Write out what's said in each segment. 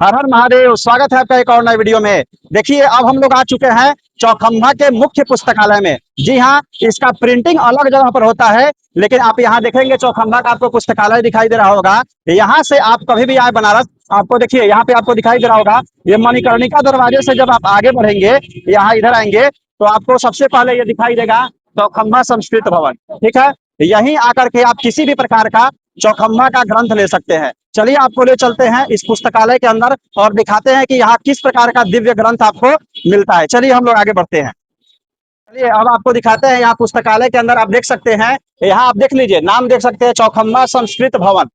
हर हर महादेव। स्वागत है आपका एक और नए वीडियो में। देखिए, अब हम लोग आ चुके हैं चौखंबा के मुख्य पुस्तकालय में। जी हाँ, इसका प्रिंटिंग अलग जगह पर होता है, लेकिन आप यहाँ देखेंगे चौखंबा का आपको पुस्तकालय दिखाई दे रहा होगा। यहाँ से आप कभी भी आए बनारस, आपको देखिए यहाँ पे आपको दिखाई दे रहा होगा। ये मणिकर्णिका दरवाजे से जब आप आगे बढ़ेंगे, यहाँ इधर आएंगे तो आपको सबसे पहले ये दिखाई देगा चौखंबा संस्कृत भवन। ठीक है, यहीं आकर के आप किसी भी प्रकार का चौखंबा का ग्रंथ ले सकते हैं। चलिए आपको ले चलते हैं इस पुस्तकालय के अंदर और दिखाते हैं कि यहाँ किस प्रकार का दिव्य ग्रंथ आपको मिलता है। चलिए हम लोग आगे बढ़ते हैं। चलिए अब आपको दिखाते हैं यहाँ पुस्तकालय के अंदर। आप देख सकते हैं, यहाँ आप देख लीजिए, नाम देख सकते हैं चौखंबा संस्कृत भवन।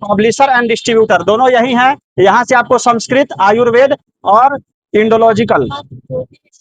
पब्लिशर एंड डिस्ट्रीब्यूटर दोनों यही हैं। यहाँ से आपको संस्कृत, आयुर्वेद और इंडोलॉजिकल,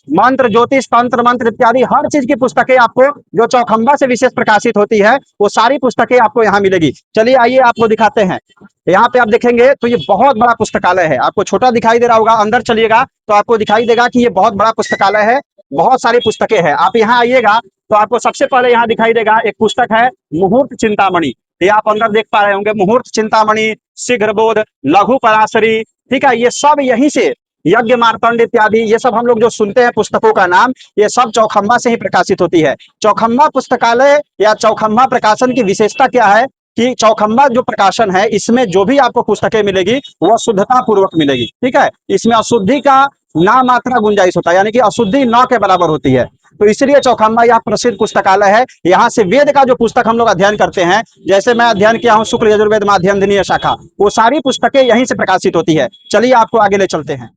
मंत्र, ज्योतिष, तंत्र मंत्र इत्यादि हर चीज की पुस्तकें आपको जो चौखंबा से विशेष प्रकाशित होती है, वो सारी पुस्तकें आपको यहाँ मिलेगी। चलिए आइए आपको दिखाते हैं। यहाँ पे आप देखेंगे तो ये बहुत बड़ा पुस्तकालय है। आपको छोटा दिखाई दे रहा होगा, अंदर चलिएगा तो आपको दिखाई देगा कि ये बहुत बड़ा पुस्तकालय है। बहुत सारी पुस्तकें हैं। आप यहाँ आइएगा तो आपको सबसे पहले यहाँ दिखाई देगा एक पुस्तक है मुहूर्त चिंतामणि। ये आप अंदर देख पा रहे होंगे, मुहूर्त चिंतामणि, शीघ्र बोध, लघु पराशरी। ठीक है, ये सब यहीं से, यज्ञ मार्तंड इत्यादि, ये सब हम लोग जो सुनते हैं पुस्तकों का नाम, ये सब चौखंबा से ही प्रकाशित होती है। चौखंबा पुस्तकालय या चौखंबा प्रकाशन की विशेषता क्या है कि चौखंबा जो प्रकाशन है, इसमें जो भी आपको पुस्तकें मिलेगी वह शुद्धता पूर्वक मिलेगी। ठीक है, इसमें अशुद्धि का ना मात्रा गुंजाइश होता है, यानी कि अशुद्धि न के बराबर होती है। तो इसलिए चौखंबा यह प्रसिद्ध पुस्तकालय है। यहाँ से वेद का जो पुस्तक हम लोग अध्ययन करते हैं, जैसे मैं अध्ययन किया हूँ शुक्ल यजुर्वेद माध्यमधनीय शाखा, वो सारी पुस्तकें यहीं से प्रकाशित होती है। चलिए आपको आगे ले चलते हैं।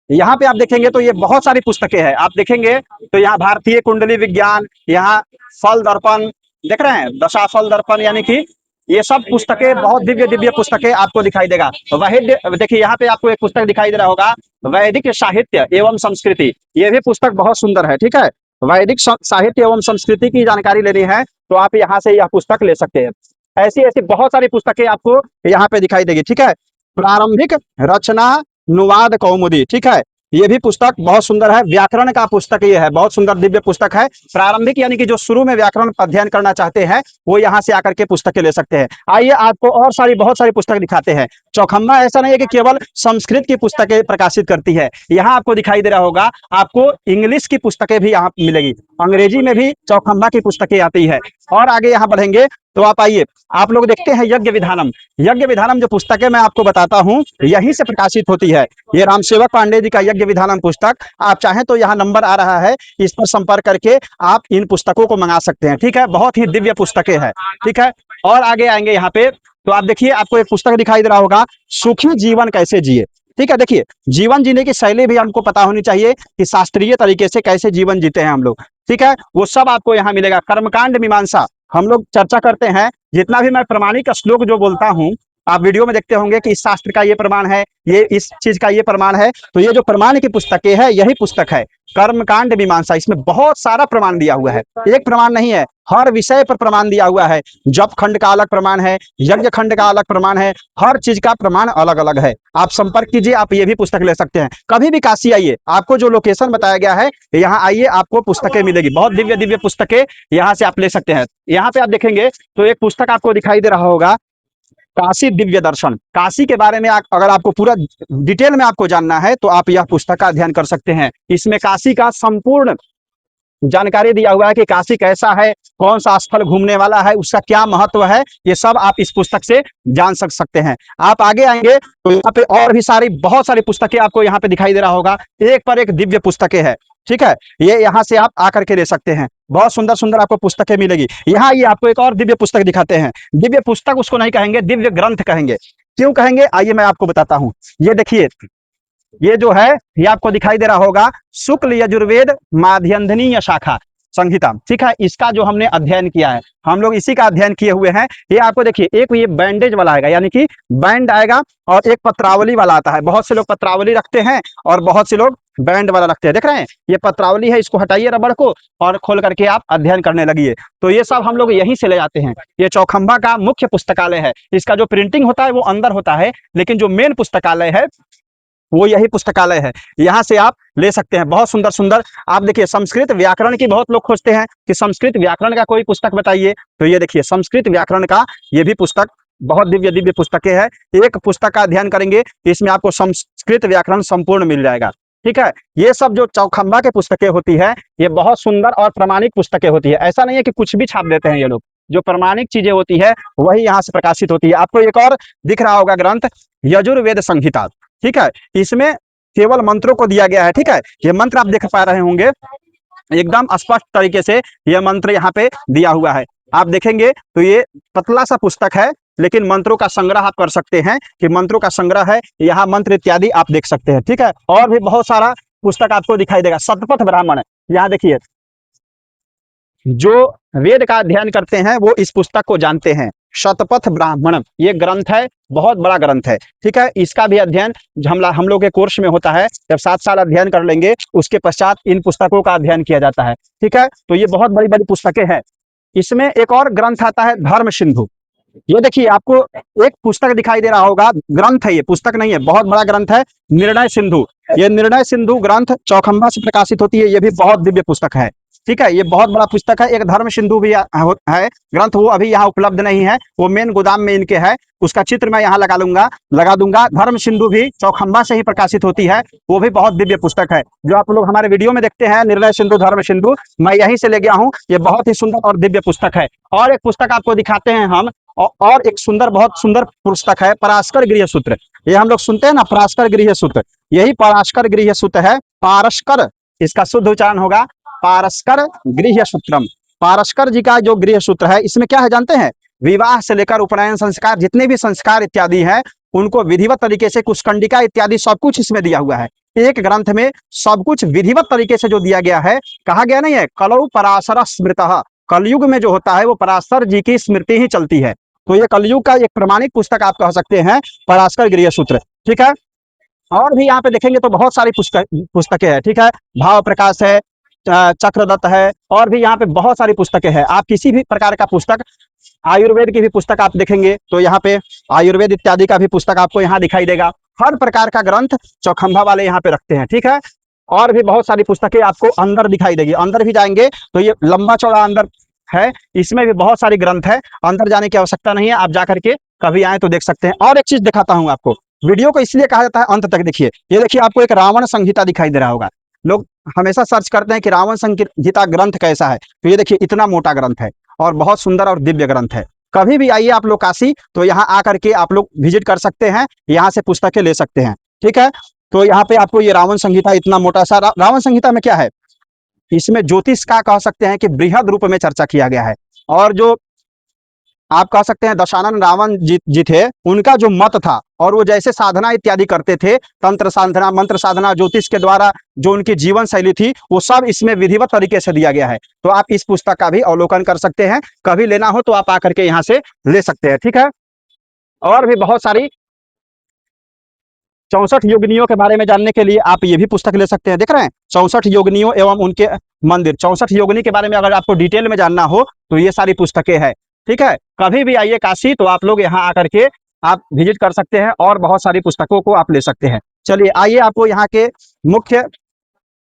यहाँ पे आप देखेंगे तो ये बहुत सारी पुस्तकें हैं। आप देखेंगे तो यहाँ भारतीय कुंडली विज्ञान, यहाँ फल दर्पण देख रहे हैं, दशा फल दर्पण, यानी कि ये सब पुस्तकें, बहुत दिव्य दिव्य पुस्तकें आपको दिखाई देगा। वैदिक, देखिए यहाँ पे आपको एक पुस्तक दिखाई दे रहा होगा, वैदिक साहित्य एवं संस्कृति। ये भी पुस्तक बहुत सुंदर है। ठीक है, वैदिक साहित्य एवं संस्कृति की जानकारी लेनी है तो आप यहाँ से यह पुस्तक ले सकते हैं। ऐसी ऐसी बहुत सारी पुस्तकें आपको यहाँ पे दिखाई देगी। ठीक है, प्रारंभिक रचना नुवाद कौमुदी। ठीक है, ये भी पुस्तक बहुत सुंदर है। व्याकरण का पुस्तक ये है, बहुत सुंदर दिव्य पुस्तक है। प्रारंभिक यानी कि जो शुरू में व्याकरण अध्ययन करना चाहते हैं वो यहाँ से आकर के पुस्तकें ले सकते हैं। आइए आपको और सारी बहुत सारी पुस्तक दिखाते हैं। चौखंबा ऐसा नहीं है कि केवल संस्कृत की पुस्तकें प्रकाशित करती है। यहाँ आपको दिखाई दे रहा होगा, आपको इंग्लिश की पुस्तकें भी यहाँ मिलेगी, अंग्रेजी में भी चौखंबा की पुस्तकें आती है। और आगे यहाँ बढ़ेंगे तो आप आइए, आप लोग देखते हैं यज्ञ विधानम। यज्ञ विधानम जो पुस्तक है मैं आपको बताता हूँ, यहीं से प्रकाशित होती है। ये रामसेवक पांडे जी का यज्ञ विधानम पुस्तक, आप चाहें तो यहाँ नंबर आ रहा है, इस पर संपर्क करके आप इन पुस्तकों को मंगा सकते हैं। ठीक है, बहुत ही दिव्य पुस्तकें हैं। ठीक है, और आगे आएंगे यहाँ पे तो आप देखिए, आपको एक पुस्तक दिखाई दे रहा होगा, सुखी जीवन कैसे जिए। ठीक है, देखिए जीवन जीने की शैली भी हमको पता होनी चाहिए कि शास्त्रीय तरीके से कैसे जीवन जीते हैं हम लोग। ठीक है, वो सब आपको यहाँ मिलेगा। कर्मकांड मीमांसा हम लोग चर्चा करते हैं। जितना भी मैं प्रमाणिक श्लोक जो बोलता हूँ, आप वीडियो में देखते होंगे कि इस शास्त्र का ये प्रमाण है, ये इस चीज का ये प्रमाण है। तो ये जो प्रमाण की पुस्तकें है, यही पुस्तक है कर्मकांड मीमांसा। इसमें बहुत सारा प्रमाण दिया हुआ है, एक प्रमाण नहीं है, हर विषय पर प्रमाण दिया हुआ है। जप खंड का अलग प्रमाण है, यज्ञ खंड का अलग प्रमाण है, हर चीज का प्रमाण अलग अलग है। आप संपर्क कीजिए, आप ये भी पुस्तक ले सकते हैं। कभी भी काशी आइए, आपको जो लोकेशन बताया गया है यहाँ आइए, आपको पुस्तकें मिलेगी, बहुत दिव्य दिव्य पुस्तकें यहाँ से आप ले सकते हैं। यहाँ पे आप देखेंगे तो एक पुस्तक आपको दिखाई दे रहा होगा, काशी दिव्य दर्शन। काशी के बारे में अगर आपको पूरा डिटेल में आपको जानना है तो आप यह पुस्तक का अध्ययन कर सकते हैं। इसमें काशी का संपूर्ण जानकारी दिया हुआ है कि काशी कैसा है, कौन सा स्थल घूमने वाला है, उसका क्या महत्व है, ये सब आप इस पुस्तक से जान सकते हैं। आप आगे आएंगे तो यहाँ पे और भी सारी बहुत सारी पुस्तकें आपको यहाँ पे दिखाई दे रहा होगा, एक पर एक दिव्य पुस्तकें हैं। ठीक है, ये यहाँ से आप आकर के ले सकते हैं, बहुत सुंदर सुंदर आपको पुस्तकें मिलेगी। यहाँ ये आपको एक और दिव्य पुस्तक दिखाते हैं। दिव्य पुस्तक उसको नहीं कहेंगे, दिव्य ग्रंथ कहेंगे। क्यों कहेंगे, आइए मैं आपको बताता हूँ। ये देखिए, ये जो है ये आपको दिखाई दे रहा होगा, शुक्ल यजुर्वेद माध्यमधनीय शाखा संहिता। ठीक है, इसका जो हमने अध्ययन किया है, हम लोग इसी का अध्ययन किए हुए हैं। ये आपको देखिए, एक ये बैंडेज वाला आएगा, यानी कि बैंड आएगा, और एक पत्रावली वाला आता है। बहुत से लोग पत्रावली रखते हैं और बहुत से लोग बैंड वाला रखते हैं। देख रहे हैं, ये पत्रावली है, इसको हटाइए रबड़ को और खोल करके आप अध्ययन करने लगिए। तो ये सब हम लोग यहीं से ले जाते हैं। ये चौखंबा का मुख्य पुस्तकालय है। इसका जो प्रिंटिंग होता है वो अंदर होता है, लेकिन जो मेन पुस्तकालय है वो यही पुस्तकालय है। यहाँ से आप ले सकते हैं, बहुत सुंदर सुंदर। आप देखिए, संस्कृत व्याकरण की बहुत लोग खोजते हैं कि संस्कृत व्याकरण का कोई पुस्तक बताइए, तो ये देखिए संस्कृत व्याकरण का ये भी पुस्तक बहुत दिव्य दिव्य पुस्तकें हैं। एक पुस्तक का अध्ययन करेंगे, इसमें आपको संस्कृत व्याकरण संपूर्ण मिल जाएगा। ठीक है, ये सब जो चौखंबा के पुस्तकें होती है, ये बहुत सुंदर और प्रमाणिक पुस्तकें होती है। ऐसा नहीं है कि कुछ भी छाप देते हैं ये लोग, जो प्रमाणिक चीजें होती है वही यहाँ से प्रकाशित होती है। आपको एक और दिख रहा होगा ग्रंथ, यजुर्वेद संहिता। ठीक है, इसमें केवल मंत्रों को दिया गया है। ठीक है, ये मंत्र आप देख पा रहे होंगे, एकदम स्पष्ट तरीके से यह मंत्र यहाँ पे दिया हुआ है। आप देखेंगे तो ये पतला सा पुस्तक है, लेकिन मंत्रों का संग्रह आप कर सकते हैं कि मंत्रों का संग्रह है, यहाँ मंत्र इत्यादि आप देख सकते हैं। ठीक है, और भी बहुत सारा पुस्तक आपको दिखाई देगा। शतपथ ब्राह्मण, यहाँ देखिए, जो वेद का अध्ययन करते हैं वो इस पुस्तक को जानते हैं। शतपथ ब्राह्मण ये ग्रंथ है, बहुत बड़ा ग्रंथ है। ठीक है, इसका भी अध्ययन हम लोग के कोर्स में होता है। जब 7 साल अध्ययन कर लेंगे उसके पश्चात इन पुस्तकों का अध्ययन किया जाता है। ठीक है, तो ये बहुत बड़ी बड़ी पुस्तकें हैं। इसमें एक और ग्रंथ आता है धर्म सिंधु। ये देखिए, आपको एक पुस्तक दिखाई दे रहा होगा, ग्रंथ है ये, पुस्तक नहीं है, बहुत बड़ा ग्रंथ है, निर्णय सिंधु। ये निर्णय सिंधु ग्रंथ चौखंबा से प्रकाशित होती है, ये भी बहुत दिव्य पुस्तक है। ठीक है, ये बहुत बड़ा पुस्तक है। एक धर्म सिंधु भी है ग्रंथ, वो अभी यहाँ उपलब्ध नहीं है, वो मेन गोदाम में इनके है। उसका चित्र मैं यहाँ लगा दूंगा। धर्म सिंधु भी चौखंबा से ही प्रकाशित होती है, वो भी बहुत दिव्य पुस्तक है। जो आप लोग हमारे वीडियो में देखते हैं निर्णय सिंधु, धर्म सिंधु, मैं यहीं से ले गया हूँ। ये बहुत ही सुंदर और दिव्य पुस्तक है। और एक पुस्तक आपको दिखाते हैं हम, और एक सुंदर, बहुत सुंदर पुस्तक है पराशकर गृह सूत्र। ये हम लोग सुनते हैं ना, पराशकर गृह सूत्र, यही पराशकर गृह सूत्र है। पारस्कर, इसका शुद्ध उच्चारण होगा पारस्कर गृह सूत्रम। पारस्कर जी का जो गृह सूत्र है, इसमें क्या है जानते हैं? विवाह से लेकर उपनयन संस्कार, जितने भी संस्कार इत्यादि हैं, उनको विधिवत तरीके से, कुशकंडिका इत्यादि सब कुछ इसमें दिया हुआ है। एक ग्रंथ में सब कुछ विधिवत तरीके से जो दिया गया है। कहा गया नहीं है, कलौ पराशर स्मृतः, कलयुग में जो होता है वो पराशर जी की स्मृति ही चलती है। तो ये कलयुग का एक प्रमाणिक पुस्तक आप कह सकते हैं, पराशकर गृह सूत्र। ठीक है, और भी यहाँ पे देखेंगे तो बहुत सारी पुस्तकें हैं। ठीक है, भाव प्रकाश है, चक्रदत्त है, और भी यहाँ पे बहुत सारी पुस्तकें हैं। आप किसी भी प्रकार का पुस्तक, आयुर्वेद की भी पुस्तक आप देखेंगे तो यहाँ पे आयुर्वेद इत्यादि का भी पुस्तक आपको यहाँ दिखाई देगा। हर प्रकार का ग्रंथ चौखंबा वाले यहाँ पे रखते हैं। ठीक है, और भी बहुत सारी पुस्तकें आपको अंदर दिखाई देगी। अंदर भी जाएंगे तो ये लंबा चौड़ा अंदर है, इसमें भी बहुत सारी ग्रंथ है। अंदर जाने की आवश्यकता नहीं है, आप जाकर के कभी आए तो देख सकते हैं। और एक चीज दिखाता हूँ आपको, वीडियो को इसलिए कहा जाता है अंत तक देखिए। ये देखिए, आपको एक रावण संहिता दिखाई दे रहा होगा। लोग हमेशा सर्च करते हैं कि रावण संहिता ग्रंथ कैसा है, तो ये देखिए इतना मोटा ग्रंथ है और बहुत सुंदर और दिव्य ग्रंथ है। कभी भी आइए आप लोग काशी, तो यहाँ आकर के आप लोग विजिट कर सकते हैं, यहाँ से पुस्तकें ले सकते हैं। ठीक है, तो यहाँ पे आपको ये रावण संहिता, इतना मोटा सा रावण संहिता में क्या है, इसमें ज्योतिष का कह सकते हैं कि बृहद रूप में चर्चा किया गया है। और जो आप कह सकते हैं दशानन रावण जी थे, उनका जो मत था, और वो जैसे साधना इत्यादि करते थे, तंत्र साधना, मंत्र साधना, ज्योतिष के द्वारा जो उनकी जीवन शैली थी, वो सब इसमें विधिवत तरीके से दिया गया है। तो आप इस पुस्तक का भी अवलोकन कर सकते हैं, कभी लेना हो तो आप आकर के यहाँ से ले सकते हैं। ठीक है, और भी बहुत सारी 64 योगिनियों के बारे में जानने के लिए आप ये भी पुस्तक ले सकते हैं। देख रहे हैं, 64 योगिनियों एवं उनके मंदिर, 64 योगिनी के बारे में अगर आपको डिटेल में जानना हो तो ये सारी पुस्तकें हैं। ठीक है, कभी भी आइए काशी तो आप लोग यहाँ आकर के आप विजिट कर सकते हैं और बहुत सारी पुस्तकों को आप ले सकते हैं। चलिए आइए, आपको यहाँ के मुख्य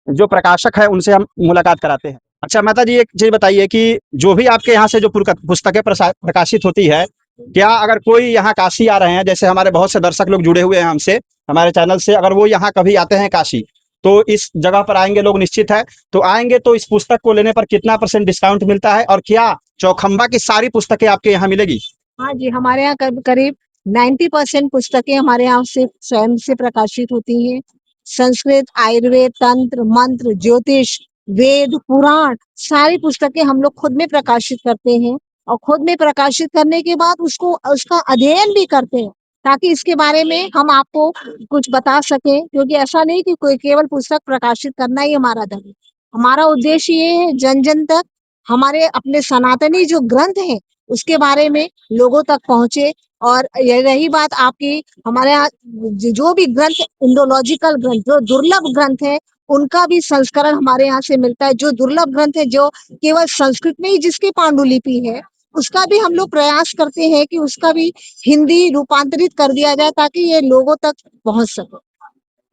जो प्रकाशक है उनसे हम मुलाकात कराते हैं। अच्छा मेहता जी, एक चीज बताइए कि जो भी आपके यहाँ से जो पुस्तकें प्रकाशित होती है, क्या अगर कोई यहाँ काशी आ रहे हैं, जैसे हमारे बहुत से दर्शक लोग जुड़े हुए हैं हमसे, हमारे चैनल से, अगर वो यहाँ कभी आते हैं काशी, तो इस जगह पर आएंगे लोग निश्चित है, तो आएंगे तो इस पुस्तक को लेने पर कितना % डिस्काउंट मिलता है, और क्या चौखंबा की सारी पुस्तकें आपके यहाँ मिलेगी? हाँ जी, हमारे यहाँ करीब 90% पुस्तकें हमारे यहाँ से स्वयं से प्रकाशित होती हैं। संस्कृत, आयुर्वेद, तंत्र, मंत्र, ज्योतिष, वेद, पुराण, सारी पुस्तकें हम लोग खुद में प्रकाशित करते हैं, और खुद में प्रकाशित करने के बाद उसका अध्ययन भी करते हैं, ताकि इसके बारे में हम आपको कुछ बता सकें। क्योंकि ऐसा नहीं कि कोई केवल पुस्तक प्रकाशित करना ही हमारा धर्म है। हमारा उद्देश्य ये है जन जन तक हमारे अपने सनातनी जो ग्रंथ हैं उसके बारे में लोगों तक पहुंचे। और ये रही बात आपकी, हमारे यहाँ जो भी ग्रंथ, इंडोलॉजिकल ग्रंथ, जो दुर्लभ ग्रंथ है, उनका भी संस्करण हमारे यहाँ से मिलता है। जो दुर्लभ ग्रंथ है, जो केवल संस्कृत में ही जिसकी पांडुलिपि है, उसका भी हम लोग प्रयास करते हैं कि उसका भी हिंदी रूपांतरित कर दिया जाए, ताकि ये लोगों तक पहुंच सके।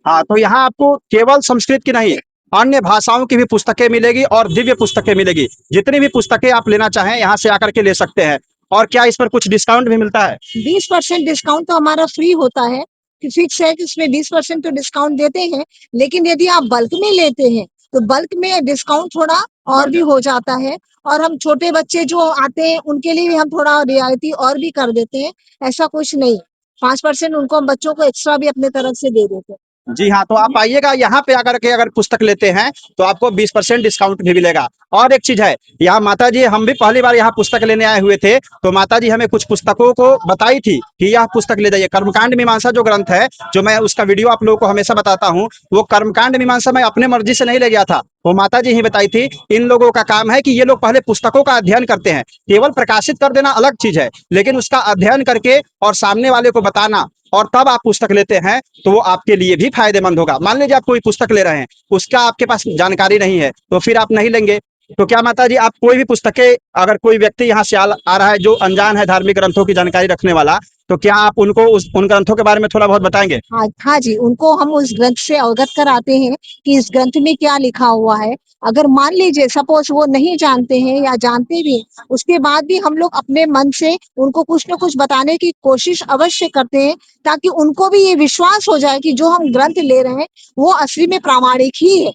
हाँ, तो यहाँ आपको केवल संस्कृत की नहीं, अन्य भाषाओं की भी पुस्तकें मिलेगी और दिव्य पुस्तकें मिलेगी। जितनी भी पुस्तकें आप लेना चाहें यहाँ से आकर के ले सकते हैं। और क्या इस पर कुछ डिस्काउंट भी मिलता है? 20% डिस्काउंट तो हमारा फ्री होता है कि फिक्स है कि उसमें 20% तो डिस्काउंट देते हैं, लेकिन यदि आप बल्क में लेते हैं तो बल्क में डिस्काउंट थोड़ा और भी हो जाता है। और हम छोटे बच्चे जो आते हैं उनके लिए भी हम थोड़ा रियायती और भी कर देते हैं, ऐसा कुछ नहीं। 5% उनको हम बच्चों को एक्स्ट्रा भी अपने तरफ से दे देते हैं। जी हाँ, तो आप आइएगा यहाँ पे अगर पुस्तक लेते हैं तो आपको 20% डिस्काउंट भी मिलेगा। और एक चीज है, यहाँ माता जी, हम भी पहली बार यहाँ पुस्तक लेने आए हुए थे, तो माता जी हमें कुछ पुस्तकों को बताई थी कि यह पुस्तक ले जाइए। कर्मकांड मीमांसा जो ग्रंथ है, जो मैं उसका वीडियो आप लोगों को हमेशा बताता हूँ, वो कर्मकांड मीमांसा मैं अपने मर्जी से नहीं ले गया था, वो माता जी ही बताई थी। इन लोगों का काम है कि ये लोग पहले पुस्तकों का अध्ययन करते हैं। केवल प्रकाशित कर देना अलग चीज है, लेकिन उसका अध्ययन करके और सामने वाले को बताना और तब आप पुस्तक लेते हैं तो वो आपके लिए भी फायदेमंद होगा। मान लीजिए आप कोई पुस्तक ले रहे हैं, उसका आपके पास जानकारी नहीं है, तो फिर आप नहीं लेंगे। तो क्या माता जी, आप कोई भी पुस्तकें, अगर कोई व्यक्ति यहाँ से आ रहा है जो अनजान है धार्मिक ग्रंथों की जानकारी रखने वाला, तो क्या आप उनको उन ग्रंथों के बारे में थोड़ा बहुत बताएंगे? हाँ हाँ जी, उनको हम उस ग्रंथ से अवगत कराते हैं कि इस ग्रंथ में क्या लिखा हुआ है। अगर मान लीजिए सपोज वो नहीं जानते हैं या जानते भी हैं, उसके बाद भी हम लोग अपने मन से उनको कुछ न कुछ बताने की कोशिश अवश्य करते हैं, ताकि उनको भी ये विश्वास हो जाए कि जो हम ग्रंथ ले रहे हैं वो असली में प्रामाणिक ही है।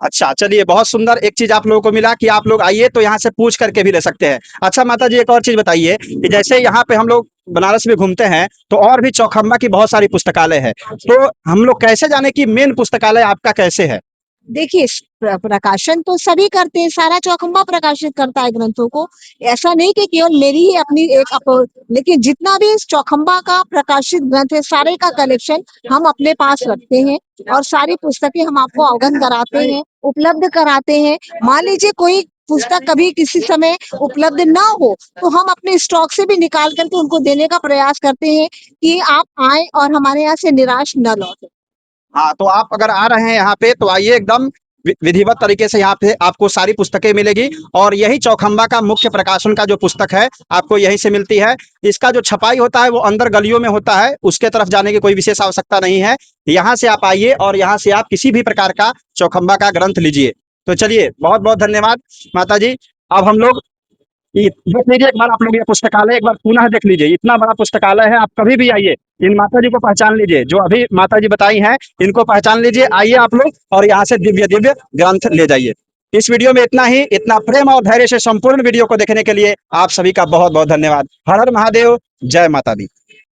अच्छा, चलिए, बहुत सुंदर एक चीज आप लोगों को मिला कि आप लोग आइए तो यहाँ से पूछ करके भी ले सकते हैं। अच्छा माता जी, एक और चीज बताइए कि जैसे यहाँ पे हम लोग बनारस में घूमते हैं तो और भी चौखंबा की बहुत सारी पुस्तकालय है, तो हम लोग कैसे जाने कि मेन पुस्तकालय आपका कैसे है? देखिए, प्रकाशन तो सभी करते हैं, सारा चौखंबा प्रकाशित करता है ग्रंथों को। ऐसा नहीं कि केवल मेरी ही अपनी एक लेकिन जितना भी इस चौखंबा का प्रकाशित ग्रंथ है, सारे का कलेक्शन हम अपने पास रखते हैं और सारी पुस्तकें हम आपको अवगत कराते हैं, उपलब्ध कराते हैं। मान लीजिए कोई पुस्तक कभी किसी समय उपलब्ध ना हो, तो हम अपने स्टॉक से भी निकाल करके उनको देने का प्रयास करते हैं कि आप आएँ और हमारे यहाँ से निराश न लौटें। हाँ, तो आप अगर आ रहे हैं यहाँ पे तो आइए, एकदम विधिवत तरीके से यहाँ पे आपको सारी पुस्तकें मिलेगी। और यही चौखंबा का मुख्य प्रकाशन का जो पुस्तक है, आपको यहीं से मिलती है। इसका जो छपाई होता है वो अंदर गलियों में होता है, उसके तरफ जाने की कोई विशेष आवश्यकता नहीं है। यहाँ से आप आइए और यहाँ से आप किसी भी प्रकार का चौखंबा का ग्रंथ लीजिए। तो चलिए, बहुत बहुत धन्यवाद माता जी। अब हम लोग देख लीजिए, एक बार आप लोग ये पुस्तकालय एक बार पुनः देख लीजिए, इतना बड़ा पुस्तकालय है। आप कभी भी आइए, इन माता जी को पहचान लीजिए, जो अभी माता जी बताई हैं, इनको पहचान लीजिए। आइए आप लोग और यहाँ से दिव्य दिव्य ग्रंथ ले जाइए। इस वीडियो में इतना ही। इतना प्रेम और धैर्य से संपूर्ण वीडियो को देखने के लिए आप सभी का बहुत बहुत धन्यवाद। हर हर महादेव, जय माता दी।